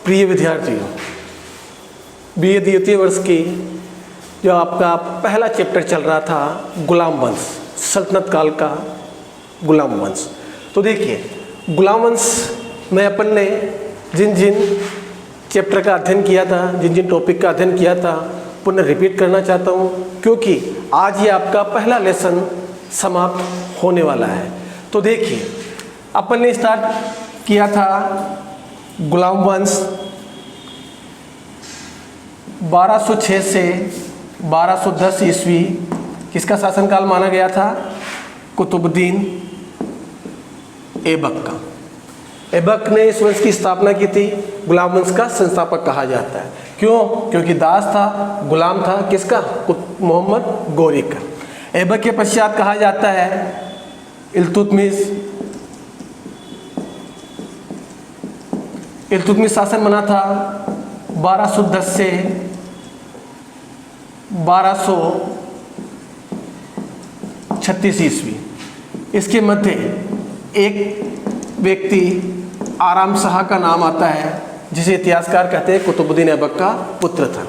प्रिय विद्यार्थियों, बीए द्वितीय वर्ष की जो आपका पहला चैप्टर चल रहा था गुलाम वंश, सल्तनत काल का गुलाम वंश। तो देखिए गुलाम वंश में अपन ने जिन जिन चैप्टर का अध्ययन किया था, जिन जिन टॉपिक का अध्ययन किया था, पुनः रिपीट करना चाहता हूँ क्योंकि आज ये आपका पहला लेसन समाप्त होने वाला है। तो देखिए अपन ने स्टार्ट किया था गुलाम वंश 1206 से 1210 ईस्वी किसका शासनकाल माना गया था? कुतुबुद्दीन ऐबक का। ऐबक ने इस वंश की स्थापना की थी। गुलाम वंश का संस्थापक कहा जाता है। क्यों? क्योंकि दास था, गुलाम था किसका? मोहम्मद गोरी का। ऐबक के पश्चात कहा जाता है इल्तुतमिश शासन बना था 1210 से 1236 ईस्वी। इसके मध्य एक व्यक्ति आराम शाह का नाम आता है जिसे इतिहासकार कहते हैं कुतुबुद्दीन ऐबक का पुत्र था।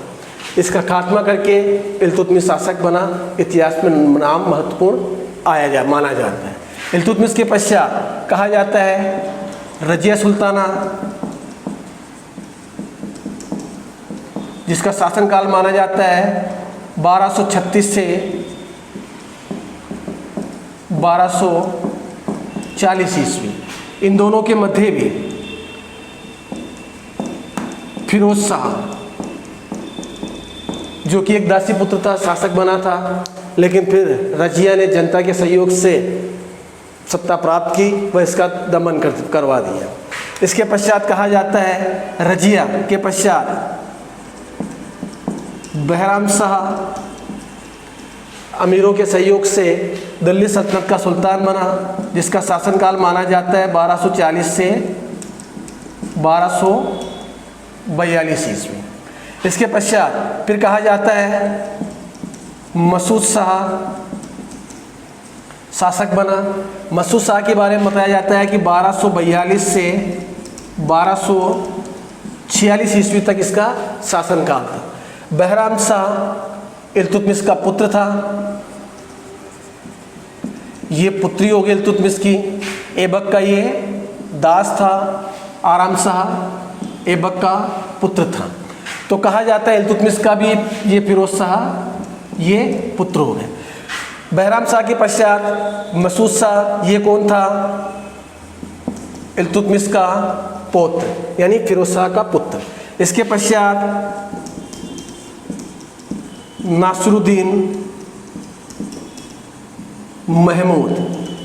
इसका खात्मा करके इल्तुतमिश शासक बना। इतिहास में नाम महत्वपूर्ण माना जाता है। इल्तुतमिश के पश्चात कहा जाता है रजिया सुल्ताना, जिसका शासनकाल माना जाता है 1236 से 1240 ईस्वी। इन दोनों के मध्य भी फिरोज शाह, जो कि एक दासी पुत्र था, शासक बना था, लेकिन फिर रजिया ने जनता के सहयोग से सत्ता प्राप्त की, वह इसका दमन करवा दिया। इसके पश्चात कहा जाता है रजिया के पश्चात बहराम शाह अमीरों के सहयोग से दिल्ली सल्तनत का सुल्तान बना, जिसका शासनकाल माना जाता है 1240 से 1242 ईस्वी। इसके पश्चात फिर कहा जाता है मसूद शाह शासक बना। मसूद शाह के बारे में बताया जाता है कि 1242 से 1246 ईस्वी तक इसका शासनकाल था। बहराम शाह इल्तुतमिश का पुत्र था। ये पुत्री हो गई इल्तुतमिश की। ऐबक का ये दास था। आराम शाह ऐबक का पुत्र था। तो कहा जाता है इल्तुतमिश का भी ये फिरोज शाह ये पुत्र हो गए। बहराम शाह के पश्चात मसूद शाह, ये कौन था? इल्तुतमिश का पौत्र यानी फिरोज शाह का पुत्र। इसके पश्चात नासिरुद्दीन महमूद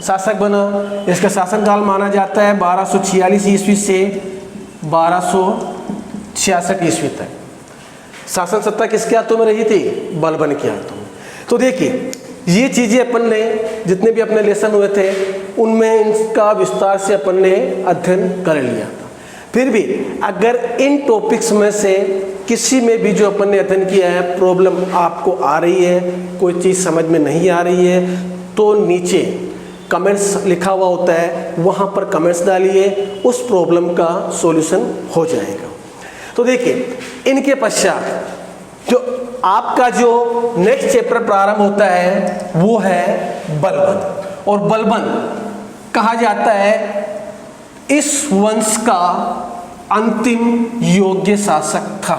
शासक बना। इसका शासनकाल माना जाता है 1246 ईस्वी से 1266 ईस्वी तक। शासन सत्ता किसके हाथों में रही थी? बलबन के हाथों में। तो देखिए ये चीज़ें अपन ने जितने भी अपने लेसन हुए थे उनमें इनका विस्तार से अपन ने अध्ययन कर लिया था। फिर भी अगर इन टॉपिक्स में से किसी में भी जो अपन ने अध्ययन किया है प्रॉब्लम आपको आ रही है, कोई चीज़ समझ में नहीं आ रही है, तो नीचे कमेंट्स लिखा हुआ होता है, वहाँ पर कमेंट्स डालिए, उस प्रॉब्लम का सॉल्यूशन हो जाएगा। तो देखिए इनके पश्चात जो आपका जो नेक्स्ट चैप्टर प्रारंभ होता है वो है बलबन। और बलबन कहा जाता है इस वंश का अंतिम योग्य शासक था,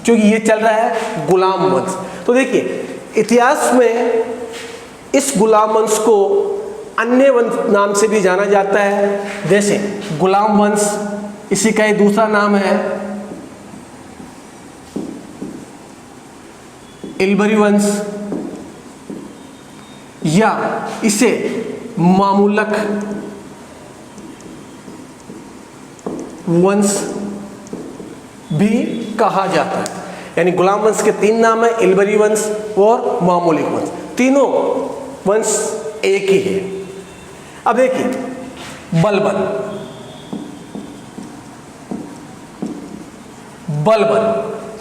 क्योंकि ये चल रहा है गुलाम वंश। तो देखिए इतिहास में इस गुलाम वंश को अन्य वंश नाम से भी जाना जाता है, जैसे गुलाम वंश, इसी का एक दूसरा नाम है इल्बरी वंश, या इसे मामूलक वंश भी कहा जाता है। यानी गुलाम वंश के तीन नाम है, इल्बरी वंश और मामूलिक वंश। तीनों वंश एक ही है। अब देखिए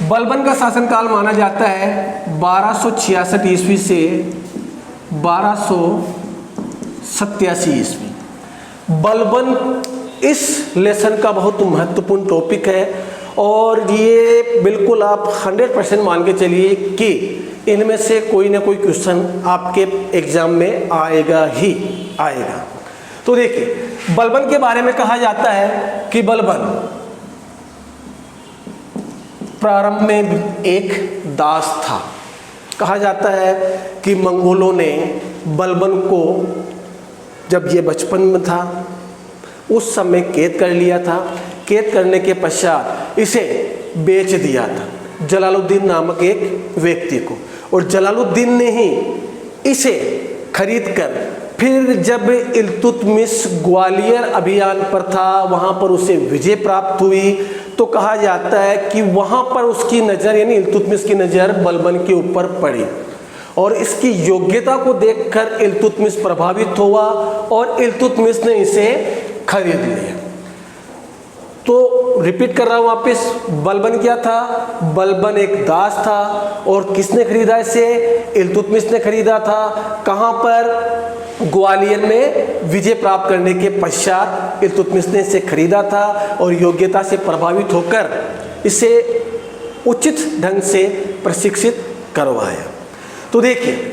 बलबन का शासनकाल माना जाता है 1266 ईस्वी से 1287 ईस्वी। बलबन इस लेसन का बहुत महत्वपूर्ण टॉपिक है और ये बिल्कुल आप 100% मान के चलिए कि इनमें से कोई ना कोई क्वेश्चन आपके एग्जाम में आएगा ही आएगा। तो देखिए, बलबन के बारे में कहा जाता है कि बलबन प्रारंभ में एक दास था। कहा जाता है कि मंगोलों ने बलबन को जब ये बचपन में था उस समय कैद कर लिया था। कैद करने के पश्चात इसे बेच दिया था जलालुद्दीन नामक एक व्यक्ति को, और जलालुद्दीन ने ही इसे खरीद कर फिर जब इल्तुतमिश ग्वालियर अभियान पर था, वहाँ पर उसे विजय प्राप्त हुई, तो कहा जाता है कि वहाँ पर उसकी नज़र यानी इल्तुतमिश की नज़र बलबन के ऊपर पड़ी और इसकी योग्यता को देखकर इल्तुतमिश प्रभावित हुआ और इल्तुतमिश ने इसे खरीद लिया। तो रिपीट कर रहा हूँ वापस, बलबन क्या था? बलबन एक दास था और किसने खरीदा इसे? इल्तुतमिश ने खरीदा था। कहाँ पर? ग्वालियर में विजय प्राप्त करने के पश्चात इल्तुतमिश ने इसे खरीदा था और योग्यता से प्रभावित होकर इसे उचित ढंग से प्रशिक्षित करवाया। तो देखिए,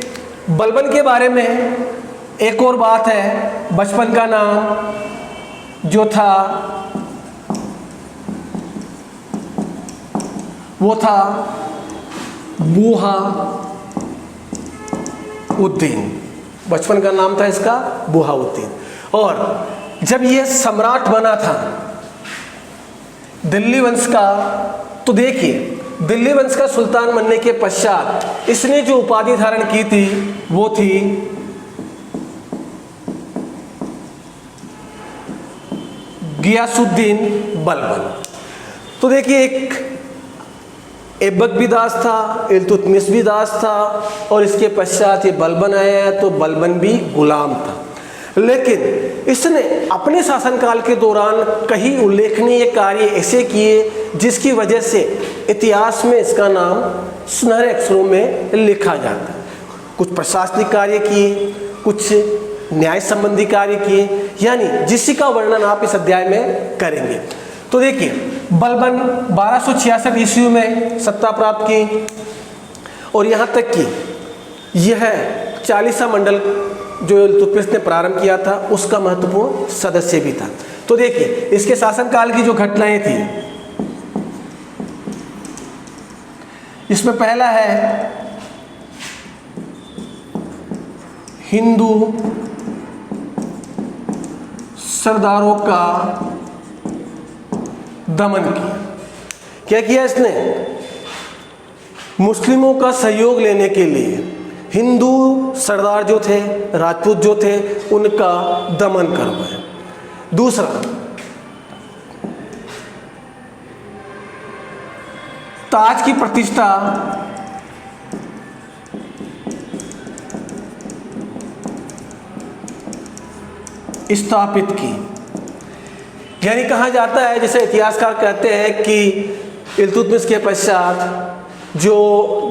बलबन के बारे में एक और बात है, बचपन का नाम जो था वो था बुरहानुद्दीन। बचपन का नाम था इसका बुरहानुद्दीन। और जब ये सम्राट बना था दिल्ली वंश का, तो देखिए दिल्ली वंश का सुल्तान बनने के पश्चात इसने जो उपाधि धारण की थी वो थी गियासुद्दीन बलबन। तो देखिए, एक ऐबक भी दास था, इल्तुतमिश भी दास था और इसके पश्चात ये बलबन आया है, तो बलबन भी गुलाम था। लेकिन इसने अपने शासनकाल के दौरान कई उल्लेखनीय कार्य ऐसे किए जिसकी वजह से इतिहास में इसका नाम सुनहरे अक्षरों में लिखा जाता है। कुछ प्रशासनिक कार्य किए, कुछ न्याय संबंधी कार्य किए, यानी जिसका वर्णन आप इस अध्याय में करेंगे। तो देखिए, बलबन 1266 ईस्वी में सत्ता प्राप्त की और यहाँ तक कि यह 40वां मंडल जो इल्तुतमिश ने प्रारंभ किया था उसका महत्वपूर्ण सदस्य भी था। तो देखिए, इसके शासनकाल की जो घटनाएं थी, इसमें पहला है हिंदू सरदारों का दमन किया। क्या किया इसने? मुस्लिमों का सहयोग लेने के लिए हिंदू सरदार जो थे, राजपूत जो थे, उनका दमन करवाया। दूसरा, ताज की प्रतिष्ठा स्थापित की। यानी कहा जाता है, जैसे इतिहासकार कहते हैं कि इल्तुतमिश के पश्चात जो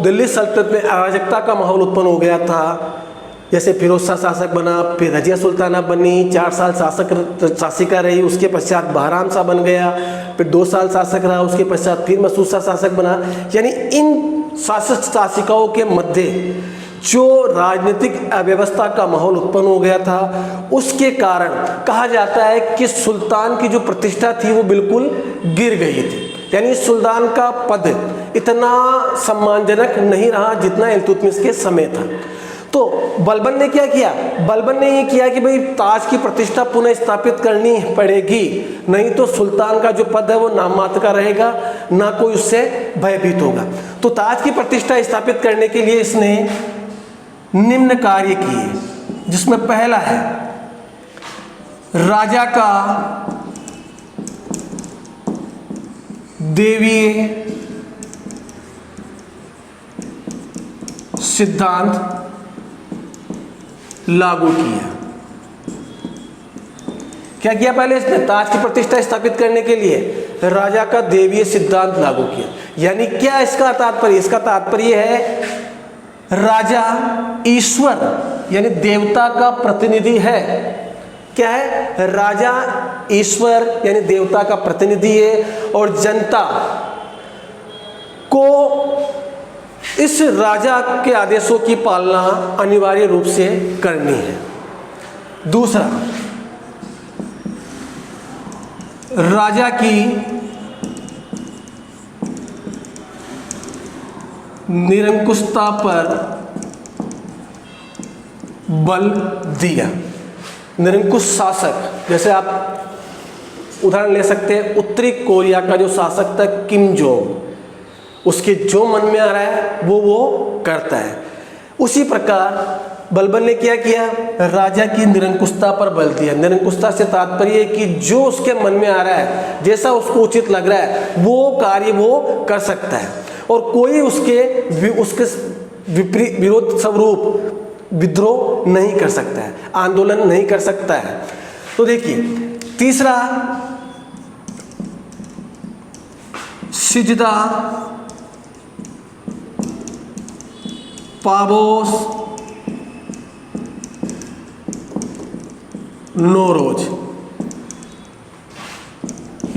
दिल्ली सल्तनत में अराजकता का माहौल उत्पन्न हो गया था, जैसे फिरोज शाह शासक बना, फिर रजिया सुल्ताना बनी, 4 साल शासिका रही, उसके पश्चात बहराम शाह बन गया, फिर 2 साल शासक रहा, उसके पश्चात फिर मसूद शाह शासक बना। यानी इन शासक शासिकाओं के मध्य जो राजनीतिक अव्यवस्था का माहौल उत्पन्न हो गया था, उसके कारण कहा जाता है कि सुल्तान की जो प्रतिष्ठा थी वो बिल्कुल गिर गई थी। यानी सुल्तान का पद इतना सम्मानजनक नहीं रहा जितना इल्तुतमिश के समय था। तो बलबन ने क्या किया? बलबन ने ये किया कि भाई ताज की प्रतिष्ठा पुनः स्थापित करनी पड़ेगी, नहीं तो सुल्तान का जो पद है वो नाम मात्र का रहेगा, ना कोई उससे भयभीत होगा। तो ताज की प्रतिष्ठा स्थापित करने के लिए इसने निम्न कार्य किए, जिसमें पहला है राजा का देवीय सिद्धांत लागू किया। क्या किया? पहले इसने ताज की प्रतिष्ठा स्थापित करने के लिए राजा का देवीय सिद्धांत लागू किया। यानी क्या इसका तात्पर्य? इसका तात्पर्य है राजा ईश्वर यानी देवता का प्रतिनिधि है, क्या है, राजा ईश्वर यानी देवता का प्रतिनिधि है और जनता को इस राजा के आदेशों की पालना अनिवार्य रूप से करनी है। दूसरा, राजा की निरंकुशता पर बल दिया। निरंकुश शासक, जैसे आप उदाहरण ले सकते हैं उत्तरी कोरिया का जो शासक था किम जोंग, उसके जो मन में आ रहा है वो करता है। उसी प्रकार बलबन ने क्या किया, राजा की निरंकुशता पर बल दिया। निरंकुशता से तात्पर्य है कि जो उसके मन में आ रहा है, जैसा उसको उचित लग रहा है वो कार्य वो कर सकता है और कोई उसके विरोध स्वरूप विद्रोह नहीं कर सकता है, आंदोलन नहीं कर सकता है। तो देखिए, तीसरा, सिजदा पाबोस नोरोज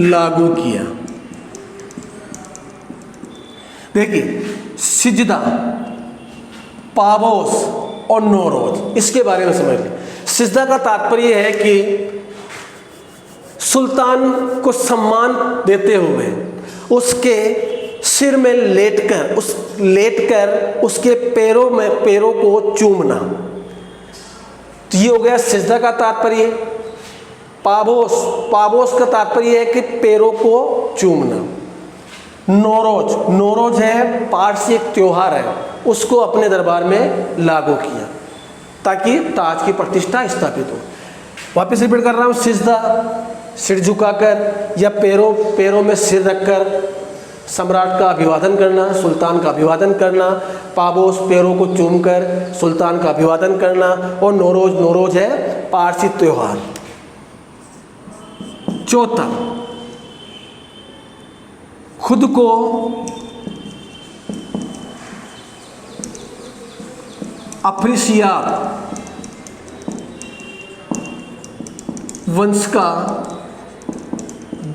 लागू किया। देखिए, सिजदा, पाबोस और नोरोज, इसके बारे में समझ लें। सिजदा का तात्पर्य है कि सुल्तान को सम्मान देते हुए उसके सिर में लेटकर उसके पैरों को चूमना, तो ये हो गया सिजदा का तात्पर्य। पाबोस का तात्पर्य है कि पैरों को चूमना। नोरोज है पारसी एक त्योहार है, उसको अपने दरबार में लागू किया ताकि ताज की प्रतिष्ठा स्थापित हो। वापस रिपीट कर रहा हूँ, सिजदा सिर झुकाकर या पैरों में सिर रखकर सम्राट का अभिवादन करना, सुल्तान का अभिवादन करना। पाबोस पैरों को चूमकर सुल्तान का अभिवादन करना। और नोरोज है पारसी त्योहार। चौथा, खुद को अफ्रीसियाब वंश का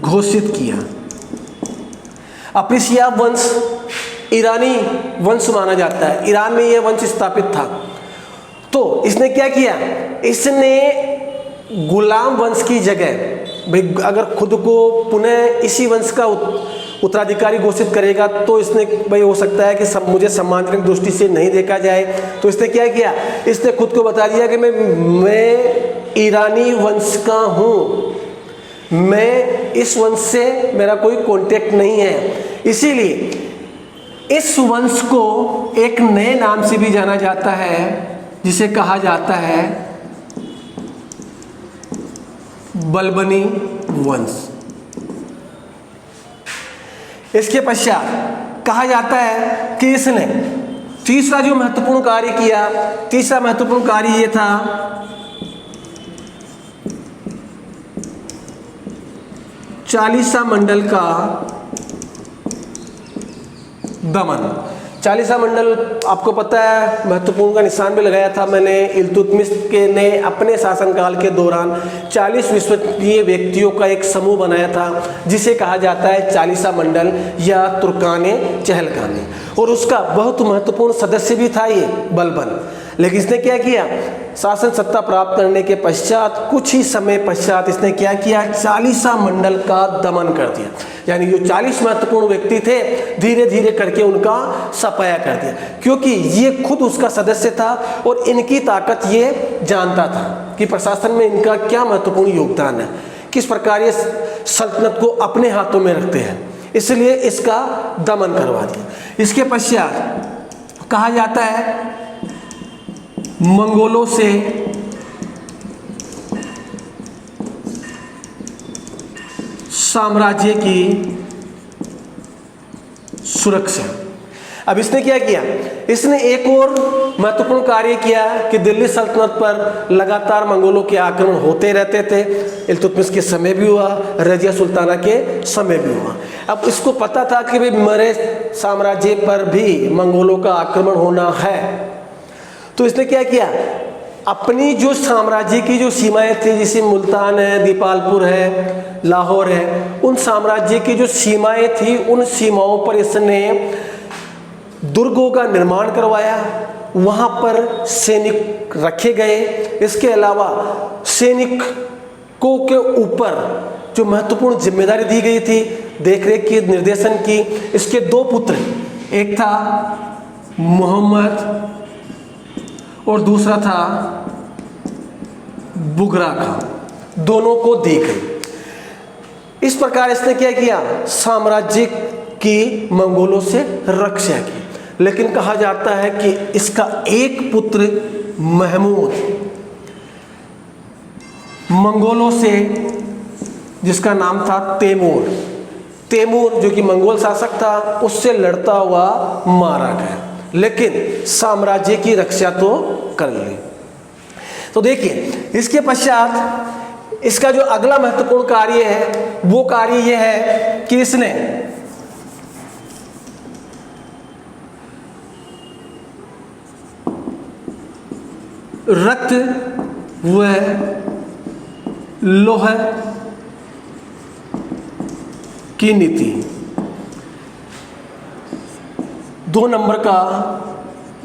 घोषित किया। अफ्रीसियाब वंश ईरानी वंश माना जाता है, ईरान में यह वंश स्थापित था। तो इसने क्या किया, इसने गुलाम वंश की जगह, भाई अगर खुद को पुनः इसी वंश का उत्तराधिकारी घोषित करेगा तो इसने भाई हो सकता है कि मुझे सम्मानजनक दृष्टि से नहीं देखा जाए, तो इसने क्या किया, इसने खुद को बता दिया कि मैं ईरानी वंश का हूँ, मैं इस वंश से मेरा कोई कांटेक्ट नहीं है। इसीलिए इस वंश को एक नए नाम से भी जाना जाता है जिसे कहा जाता है बलबनी वंश। इसके पश्चात कहा जाता है कि इसने तीसरा जो महत्वपूर्ण कार्य किया, तीसरा महत्वपूर्ण कार्य ये था चालीसा मंडल का दमन। चालीसा मंडल आपको पता है महत्वपूर्ण का निशान भी लगाया था मैंने। इल्तुतमिश के ने अपने शासनकाल के दौरान 40 विश्वसनीय व्यक्तियों का एक समूह बनाया था जिसे कहा जाता है चालीसा मंडल या तुर्काने चहलकाने, और उसका बहुत महत्वपूर्ण सदस्य भी था ये बलबन। लेकिन इसने क्या किया, शासन सत्ता प्राप्त करने के पश्चात कुछ ही समय पश्चात इसने क्या किया, चालीसा मंडल का दमन कर दिया। यानी जो 40 महत्वपूर्ण व्यक्ति थे धीरे धीरे करके उनका सफाया कर दिया, क्योंकि ये खुद उसका सदस्य था और इनकी ताकत ये जानता था कि प्रशासन में इनका क्या महत्वपूर्ण योगदान है, किस प्रकार ये सल्तनत को अपने हाथों में रखते हैं, इसलिए इसका दमन करवा दिया। इसके पश्चात कहा जाता है मंगोलों से साम्राज्य की सुरक्षा। अब इसने क्या किया, इसने एक और महत्वपूर्ण कार्य किया कि दिल्ली सल्तनत पर लगातार मंगोलों के आक्रमण होते रहते थे। इल्तुतमिश के समय भी हुआ, रजिया सुल्ताना के समय भी हुआ। अब इसको पता था कि भाई मेरे साम्राज्य पर भी मंगोलों का आक्रमण होना है, तो इसने क्या किया, अपनी जो साम्राज्य की जो सीमाएं थी, जैसे मुल्तान है, दीपालपुर है, लाहौर है, उन साम्राज्य की जो सीमाएं थी उन सीमाओं पर इसने दुर्गों का निर्माण करवाया, वहाँ पर सैनिक रखे गए। इसके अलावा सैनिकों के ऊपर जो महत्वपूर्ण जिम्मेदारी दी गई थी देखरेख की, निर्देशन की, इसके दो पुत्र, एक था मोहम्मद और दूसरा था बुगरा खां, दोनों को दी गई। इस प्रकार इसने क्या किया, साम्राज्य की मंगोलों से रक्षा की। लेकिन कहा जाता है कि इसका एक पुत्र महमूद मंगोलों से, जिसका नाम था तैमूर जो कि मंगोल शासक था, उससे लड़ता हुआ मारा गया, लेकिन साम्राज्य की रक्षा तो कर ली। तो देखिए, इसके पश्चात इसका जो अगला महत्वपूर्ण कार्य है वो कार्य यह है कि इसने रक्त व लोह की नीति, 2 नंबर का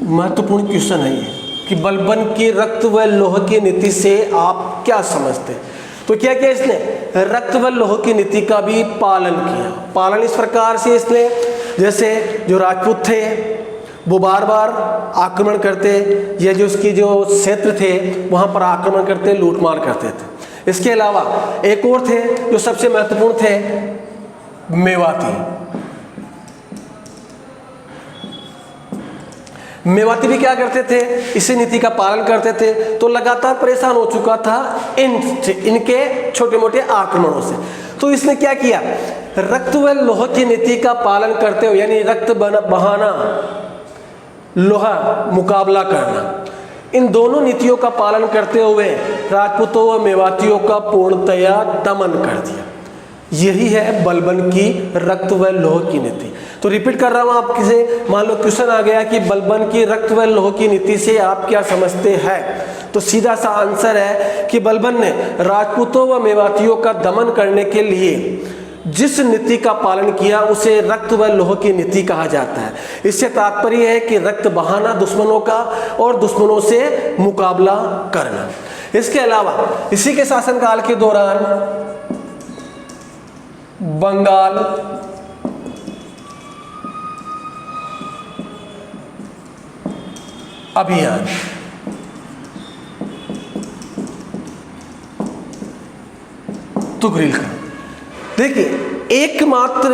महत्वपूर्ण क्वेश्चन है ये कि बलबन की रक्त व लोह की नीति से आप क्या समझते हैं। तो क्या किया इसने, रक्त व लोह की नीति का भी पालन किया। पालन इस प्रकार से इसने, जैसे जो राजपूत थे वो बार बार आक्रमण करते, या जो उसकी जो क्षेत्र थे वहाँ पर आक्रमण करते, लूटमार करते थे। इसके अलावा एक और थे जो सबसे महत्वपूर्ण थे, मेवाती भी क्या करते थे, इसी नीति का पालन करते थे। तो लगातार परेशान हो चुका था इनके छोटे मोटे आक्रमणों से। तो इसने क्या किया, रक्त व लोह की नीति का पालन करते हुए, यानी रक्त बहाना, लोहा मुकाबला करना, इन दोनों नीतियों का पालन करते हुए राजपूतों व मेवातियों का पूर्णतया दमन कर दिया। यही है बलबन की रक्त व लोह की नीति। तो रिपीट कर रहा हूं आपके से, मान लो क्वेश्चन आ गया कि बलबन की रक्त व लोह की नीति से आप क्या समझते हैं, तो सीधा सा आंसर है कि बलबन ने राजपूतों व मेवातियों का दमन करने के लिए जिस नीति का पालन किया उसे रक्त व लोह की नीति कहा जाता है। इससे तात्पर्य है कि रक्त बहाना दुश्मनों का और दुश्मनों से मुकाबला करना। इसके अलावा इसी के शासनकाल के दौरान बंगाल अभियान, तुगरिल का, देखिए एकमात्र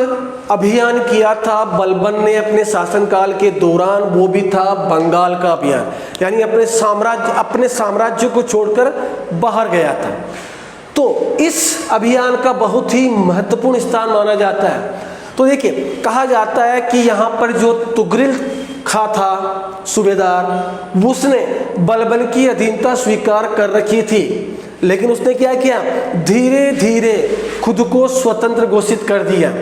अभियान किया था बलबन ने अपने शासनकाल के दौरान, वो भी था बंगाल का अभियान, यानी अपने साम्राज्य को छोड़कर बाहर गया था। तो इस अभियान का बहुत ही महत्वपूर्ण स्थान माना जाता है। तो देखिए, कहा जाता है कि यहाँ पर जो तुगरिल खां था सूबेदार, उसने बलबन की अधीनता स्वीकार कर रखी थी, लेकिन उसने क्या किया, धीरे धीरे खुद को स्वतंत्र घोषित कर दिया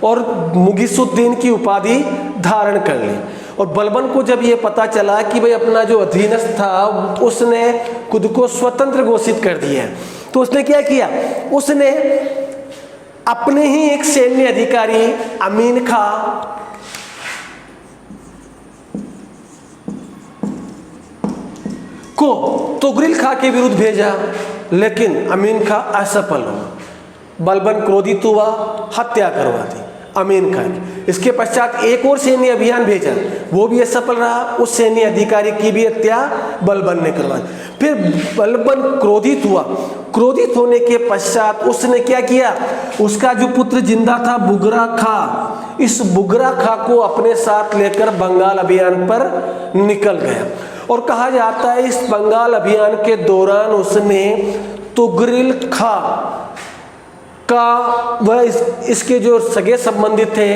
और मुगीसुद्दीन की उपाधि धारण कर ली। और बलबन को जब ये पता चला कि भाई अपना जो अधीनस्थ था उसने खुद को स्वतंत्र घोषित कर दिया, तो उसने क्या किया, उसने अपने ही एक सैन्य अधिकारी अमीन खां को तुगरिल खां के विरुद्ध भेजा, लेकिन अमीन खां असफल हुआ। बलबन क्रोधित हुआ, हत्या करवा दी अमीन खां की। इसके पश्चात एक और सैन्य अभियान भेजा, वो भी असफल रहा, उस सैन्य अधिकारी की भी हत्या बलबन ने करवा दी। फिर बलबन क्रोधित हुआ, क्रोधित होने के पश्चात उसने क्या किया, उसका जो पुत्र जिंदा था बुगरा खां, इस बुगरा खां को अपने साथ लेकर बंगाल अभियान पर निकल गया। और कहा जाता है इस बंगाल अभियान के दौरान उसने तुगरिल खां का वह इसके जो सगे संबंधी थे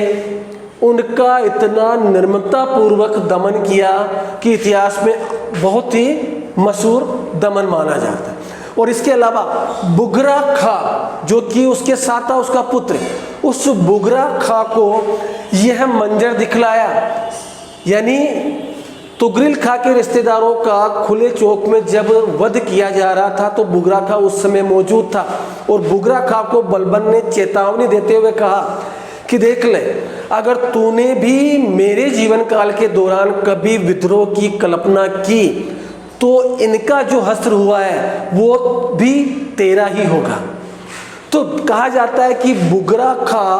उनका इतना निर्ममता पूर्वक दमन किया कि इतिहास में बहुत ही मशहूर दमन माना जाता है। और इसके अलावा बुगरा खां जो कि उसके साथ था उसका पुत्र, उस बुगरा खां को यह मंजर दिखलाया, यानी तुगरिल खां के रिश्तेदारों का खुले चौक में जब वध किया जा रहा था तो बुगरा खां उस समय मौजूद था और बुगरा खां को बलबन ने चेतावनी देते हुए कहा कि देख ले, अगर तूने भी मेरे जीवन काल के दौरान कभी विद्रोह की कल्पना की तो इनका जो हश्र हुआ है वो भी तेरा ही होगा। तो कहा जाता है कि बुगरा खां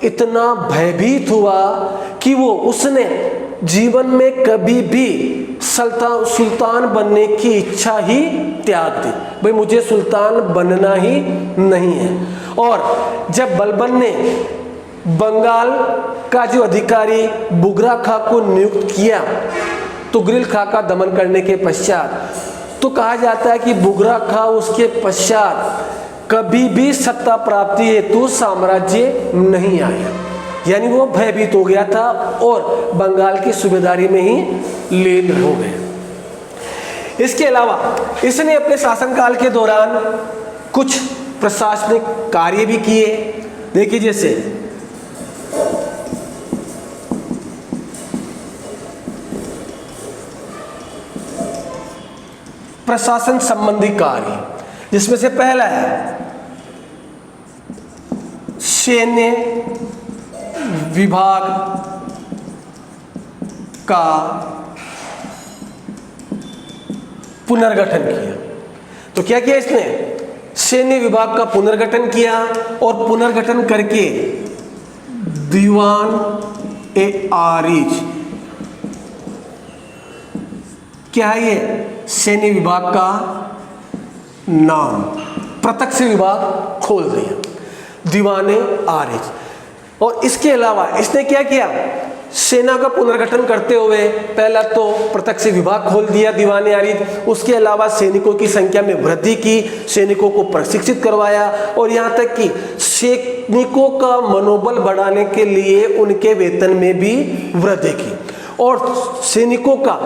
इतना भयभीत हुआ कि वो उसने जीवन में कभी भी सुल्तान बनने की इच्छा ही त्याग दी। भाई मुझे सुल्तान बनना ही नहीं है। और जब बलबन ने बंगाल का जो अधिकारी बुगरा खां को नियुक्त किया तुगरिल खां का दमन करने के पश्चात, तो कहा जाता है कि बुगरा खां उसके पश्चात कभी भी सत्ता प्राप्ति हेतु साम्राज्य नहीं आया, यानी वो भयभीत हो गया था और बंगाल की सूबेदारी में ही लीन हो गए। इसके अलावा इसने अपने शासनकाल के दौरान कुछ प्रशासनिक कार्य भी किए। देखिए, जैसे प्रशासन संबंधी कार्य, जिसमें से पहला है सैन्य विभाग का पुनर्गठन किया। तो क्या किया इसने? सैन्य विभाग का पुनर्गठन किया और पुनर्गठन करके दीवान-ए-आरिज, क्या है ये? सैन्य विभाग का नाम, प्रत्यक्ष विभाग खोल दिया, दीवान-ए-आरिज। और इसके अलावा इसने क्या किया? सेना का पुनर्गठन करते हुए पहला तो प्रत्यक्ष विभाग खोल दिया, दीवान-ए-आरिज। उसके अलावा सैनिकों की संख्या में वृद्धि की, सैनिकों को प्रशिक्षित करवाया और यहाँ तक कि सैनिकों का मनोबल बढ़ाने के लिए उनके वेतन में भी वृद्धि की और सैनिकों का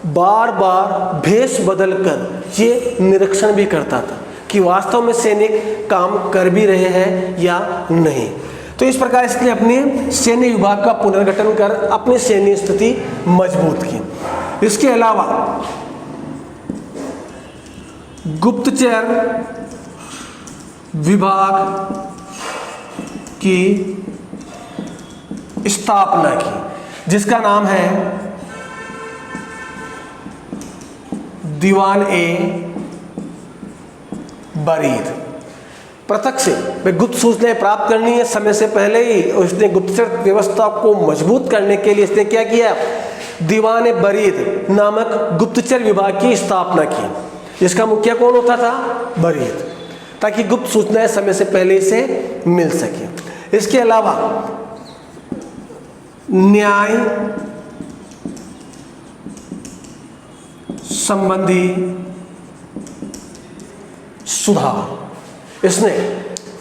बार बार भेष बदलकर ये निरीक्षण भी करता था कि वास्तव में सैनिक काम कर भी रहे हैं या नहीं। तो इस प्रकार इसने अपने सैन्य विभाग का पुनर्गठन कर अपनी सैन्य स्थिति मजबूत की। इसके अलावा गुप्तचर विभाग की स्थापना की, जिसका नाम है दीवान-ए-बरीद। प्रत्यक्ष में गुप्त सूचनाएं प्राप्त करनी है समय से पहले ही, उसने गुप्तचर व्यवस्था को मजबूत करने के लिए इसने क्या किया? दीवान-ए-बरीद नामक गुप्तचर विभाग की स्थापना की, जिसका मुखिया कौन होता था? बरीद, ताकि गुप्त सूचनाएं समय से पहले से मिल सके। इसके अलावा न्याय संबंधी सुधार, इसने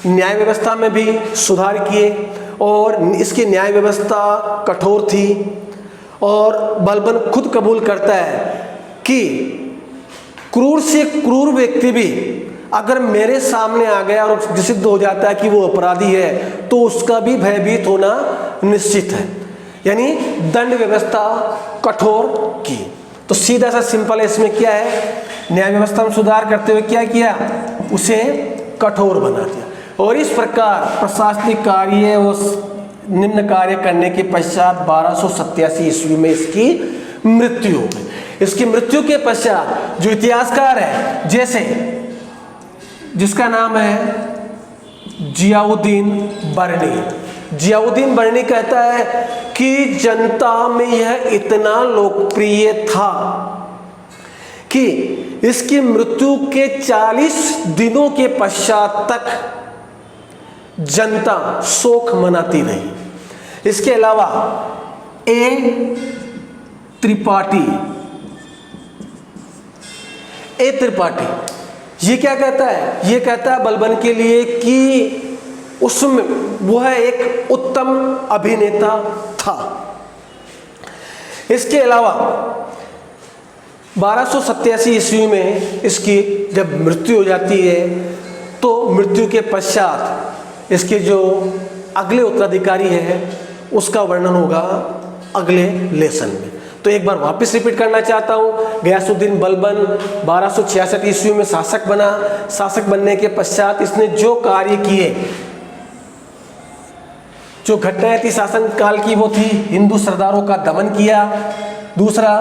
न्याय व्यवस्था में भी सुधार किए और इसकी न्याय व्यवस्था कठोर थी। और बलबन खुद कबूल करता है कि क्रूर से क्रूर व्यक्ति भी अगर मेरे सामने आ गया और सिद्ध हो जाता है कि वो अपराधी है तो उसका भी भयभीत होना निश्चित है, यानी दंड व्यवस्था कठोर की। तो सीधा सा सिंपल है, इसमें क्या है? न्याय व्यवस्था में सुधार करते हुए क्या किया? उसे कठोर बना दिया। और इस प्रकार प्रशासनिक कार्य और निम्न कार्य करने के पश्चात 1287 ईस्वी में इसकी मृत्यु हो गई। इसकी मृत्यु के पश्चात जो इतिहासकार है, जैसे जिसका नाम है जियाउद्दीन बर्नी, जियाउद्दीन बर्नी कहता है कि जनता में यह इतना लोकप्रिय था कि इसकी मृत्यु के 40 दिनों के पश्चात तक जनता शोक मनाती रही। इसके अलावा त्रिपाठी ये क्या कहता है? ये कहता है बलबन के लिए कि उसमें वह एक उत्तम अभिनेता था। इसके अलावा 1287 ईस्वी में इसकी जब मृत्यु हो जाती है तो मृत्यु के पश्चात इसके जो अगले उत्तराधिकारी है उसका वर्णन होगा अगले लेसन में। तो एक बार वापस रिपीट करना चाहता हूँ। गयासुद्दीन बलबन 1266 ईस्वी में शासक बना। शासक बनने के पश्चात इसने जो कार्य किए, जो घटनाएं थी शासन काल की, वो थी हिंदू सरदारों का दमन किया। दूसरा,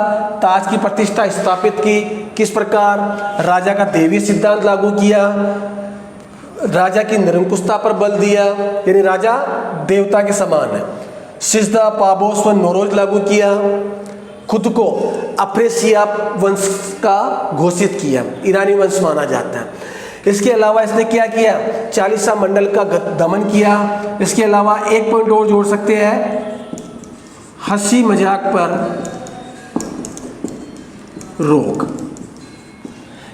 ताज की प्रतिष्ठा स्थापित की। किस प्रकार? राजा का देवी सिद्धांत लागू किया, राजा की निरंकुशता पर बल दिया, यानी राजा देवता के समान है। सिजदा, पाबोस व नौरोज लागू किया। खुद को अफ्रेशिया वंश का घोषित किया, ईरानी वंश माना जाता है। इसके अलावा इसने क्या किया? 40सा मंडल का दमन किया। इसके अलावा एक पॉइंट और जोड़ सकते हैं, हंसी मजाक पर रोक,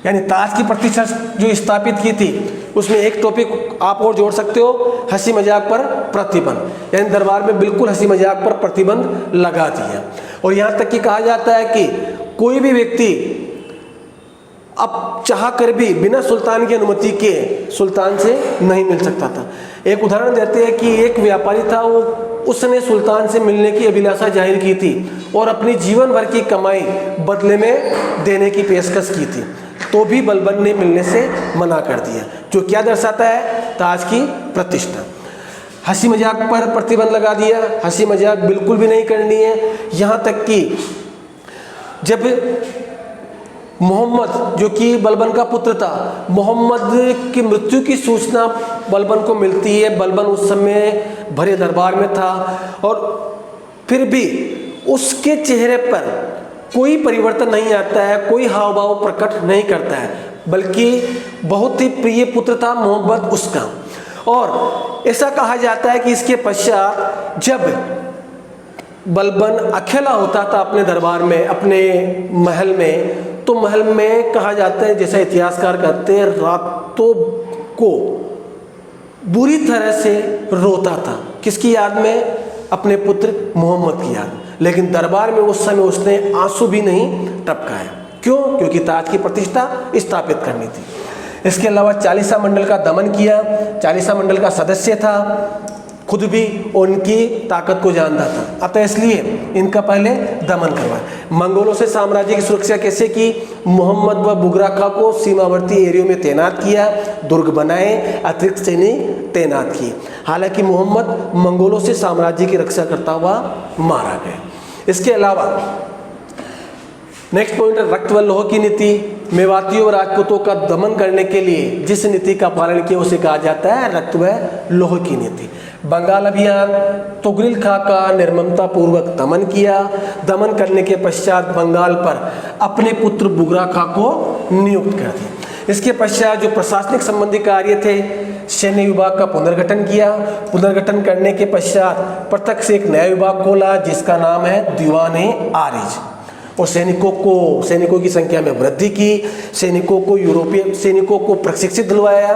यानी ताज की प्रतिष्ठा जो स्थापित की थी उसमें एक टॉपिक आप और जोड़ सकते हो, हंसी मजाक पर प्रतिबंध, यानी दरबार में बिल्कुल हंसी मजाक पर प्रतिबंध लगा दिया। और यहाँ तक कि कहा जाता है कि कोई भी व्यक्ति अब चाह कर भी बिना सुल्तान की अनुमति के सुल्तान से नहीं मिल सकता था। एक उदाहरण देते हैं कि एक व्यापारी था, वो उसने सुल्तान से मिलने की अभिलाषा जाहिर की थी और अपनी जीवन भर की कमाई बदले में देने की पेशकश की थी, तो भी बलबन ने मिलने से मना कर दिया, जो क्या दर्शाता है? ताज की प्रतिष्ठा। हंसी मजाक पर प्रतिबंध लगा दिया, हंसी मजाक बिल्कुल भी नहीं करनी है। यहाँ तक कि जब मोहम्मद, जो कि बलबन का पुत्र था, मोहम्मद की मृत्यु की सूचना बलबन को मिलती है। बलबन उस समय भरे दरबार में था और फिर भी उसके चेहरे पर कोई परिवर्तन नहीं आता है, कोई हाव भाव प्रकट नहीं करता है, बल्कि बहुत ही प्रिय पुत्र था मोहम्मद उसका। और ऐसा कहा जाता है कि इसके पश्चात जब बलबन अकेला होता था अपने दरबार में, अपने महल में, तो महल में कहा जाता है, जैसा इतिहासकार कहते हैं, रातों को बुरी तरह से रोता था। किसकी याद में? अपने पुत्र मोहम्मद की याद। लेकिन दरबार में उस समय उसने आंसू भी नहीं टपकाया। क्यों? क्योंकि ताज की प्रतिष्ठा स्थापित करनी थी। इसके अलावा 40सा मंडल का दमन किया। 40सा मंडल का सदस्य था, खुद भी उनकी ताकत को जानता था, अतः इसलिए इनका पहले दमन करवाया। मंगोलों से साम्राज्य की सुरक्षा कैसे की? मोहम्मद व बुगरा खां को सीमावर्ती एरियो में तैनात किया, दुर्ग बनाए, अतिरिक्त सैनिक तैनात किए। हालांकि मोहम्मद मंगोलों से साम्राज्य की रक्षा करता हुआ मारा गया। इसके अलावा नेक्स्ट पॉइंट है रक्त व लौह की नीति। मेवातियों व राजपूतों का दमन करने के लिए जिस नीति का पालन किया उसे कहा जाता है रक्त व लौह की नीति। बंगाल अभियान, तुगरिल खां का निर्ममता पूर्वक दमन किया। दमन करने के पश्चात बंगाल पर अपने पुत्र बुगरा खां को नियुक्त कर दिया। इसके पश्चात जो प्रशासनिक संबंधी कार्य थे, सैन्य विभाग का पुनर्गठन किया। पुनर्गठन करने के पश्चात पृथक से एक नया विभाग खोला जिसका नाम है दीवान-ए-आरिज, और सैनिकों की संख्या में वृद्धि की। यूरोपीय सैनिकों को प्रशिक्षित दिलवाया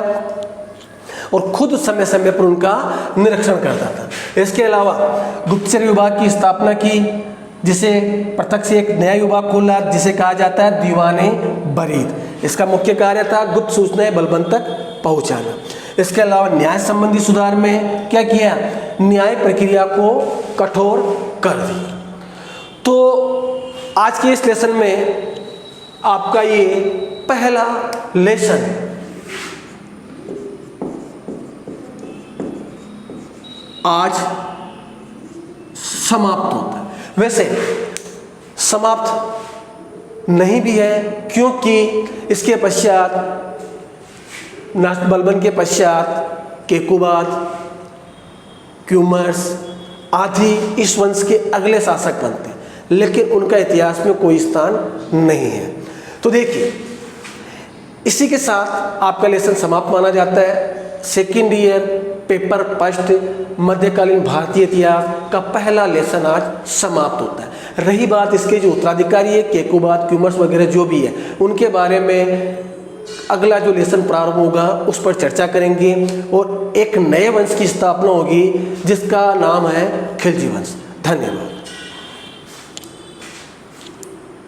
और खुद समय समय पर उनका निरीक्षण करता था। इसके अलावा गुप्तचर विभाग की स्थापना की, जिसे पृथक से एक नया विभाग खोला जिसे कहा जाता है दीवान-ए-बरीद। इसका मुख्य कार्य था गुप्त सूचनाएं बलबन तक पहुंचाना। इसके अलावा न्याय संबंधी सुधार में क्या किया? न्याय प्रक्रिया को कठोर कर दिया। तो आज के इस लेसन में आपका ये पहला लेसन आज समाप्त होता है। वैसे समाप्त नहीं भी है, क्योंकि इसके पश्चात बलबन के पश्चात केकुबाद, क्यूमर्स आदि इस वंश के अगले शासक बनते हैं, लेकिन उनका इतिहास में कोई स्थान नहीं है। तो देखिए, इसी के साथ आपका लेसन समाप्त माना जाता है। सेकेंड ईयर पेपर फर्स्ट मध्यकालीन भारतीय इतिहास का पहला लेसन आज समाप्त होता है। रही बात इसके जो उत्तराधिकारी है, केकुबाद, क्यूमर्स वगैरह जो भी है, उनके बारे में अगला जो लेसन प्रारंभ होगा उस पर चर्चा करेंगे और एक नए वंश की स्थापना होगी जिसका नाम है खिलजी वंश। धन्यवाद।